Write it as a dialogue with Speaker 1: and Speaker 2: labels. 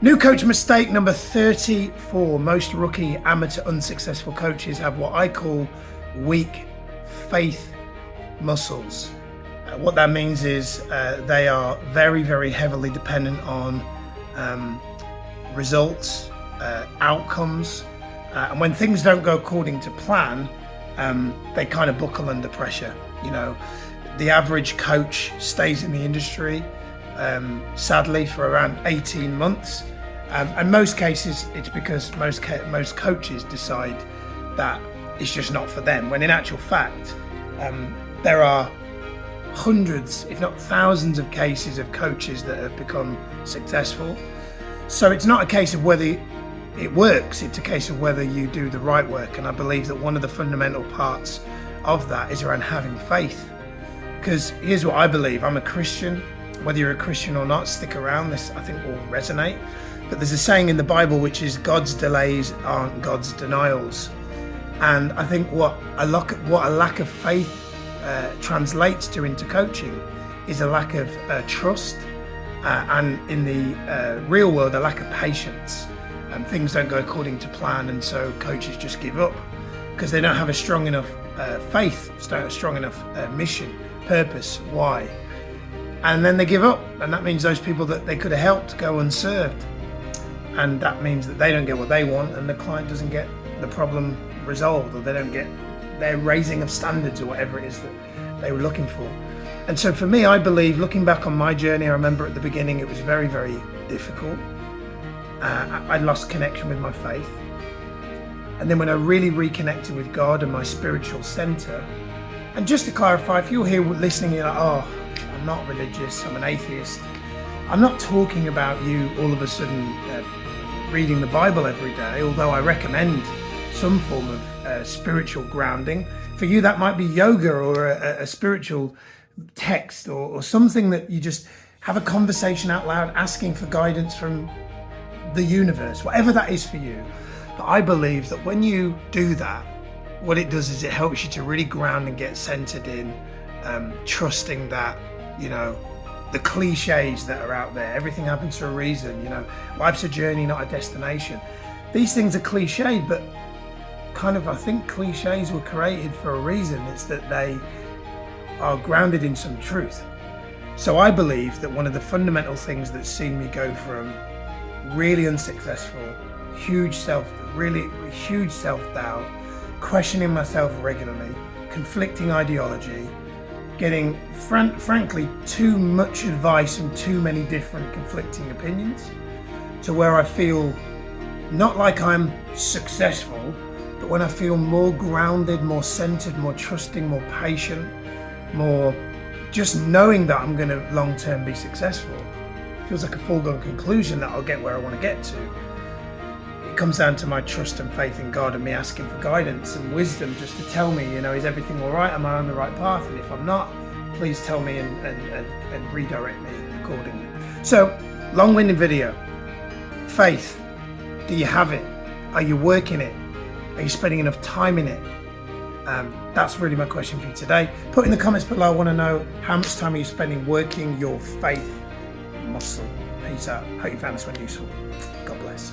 Speaker 1: New coach mistake number 34. Most rookie, amateur, unsuccessful coaches have what I call weak faith muscles. What that means is they are very, very heavily dependent on results, outcomes, and when things don't go according to plan, they kind of buckle under pressure. You know, the average coach stays in the industry, sadly, for around 18 months. And most cases, it's because most coaches decide that it's just not for them, when in actual fact, there are hundreds, if not thousands of cases of coaches that have become successful. So it's not a case of whether it works, it's a case of whether you do the right work. And I believe that one of the fundamental parts of that is around having faith. Because here's what I believe, I'm a Christian. Whether you're a Christian or not, stick around, this I think will resonate. But there's a saying in the Bible which is God's delays aren't God's denials. And I think what a lack of faith translates to into coaching is a lack of trust, and in the real world, a lack of patience. And things don't go according to plan, and so coaches just give up because they don't have a strong enough faith, a strong enough mission, purpose, why. And then they give up, and that means those people that they could have helped go unserved. And that means that they don't get what they want, and the client doesn't get the problem resolved, or they don't get their raising of standards or whatever it is that they were looking for. And so for me, I believe, looking back on my journey, I remember at the beginning it was very, very difficult. I'd lost connection with my faith. And then when I really reconnected with God and my spiritual center, and just to clarify, if you're here listening, you're like, oh, I'm not religious, I'm an atheist. I'm not talking about you all of a sudden reading the Bible every day, although I recommend some form of spiritual grounding. For you, that might be yoga or a spiritual text or something that you just have a conversation out loud, asking for guidance from the universe, whatever that is for you. But I believe that when you do that, what it does is it helps you to really ground and get centered in, trusting that, you know, the cliches that are out there, everything happens for a reason, you know, life's a journey, not a destination. These things are cliched, but kind of, I think cliches were created for a reason. It's that they are grounded in some truth. So I believe that one of the fundamental things that's seen me go from really unsuccessful, huge self-doubt, questioning myself regularly, conflicting ideology, getting frankly too much advice and too many different conflicting opinions, to where I feel not like I'm successful, but when I feel more grounded, more centered, more trusting, more patient, more just knowing that I'm going to long-term be successful. It feels like a foregone conclusion that I'll get where I want to get to. It comes down to my trust and faith in God and me asking for guidance and wisdom just to tell me, you know, is everything all right? Am I on the right path? And if I'm not, please tell me and redirect me accordingly. So, long-winded video. Faith. Do you have it? Are you working it? Are you spending enough time in it? That's really my question for you today. Put in the comments below, I want to know how much time are you spending working your faith muscle. Peace out. Hope you found this one useful. God bless.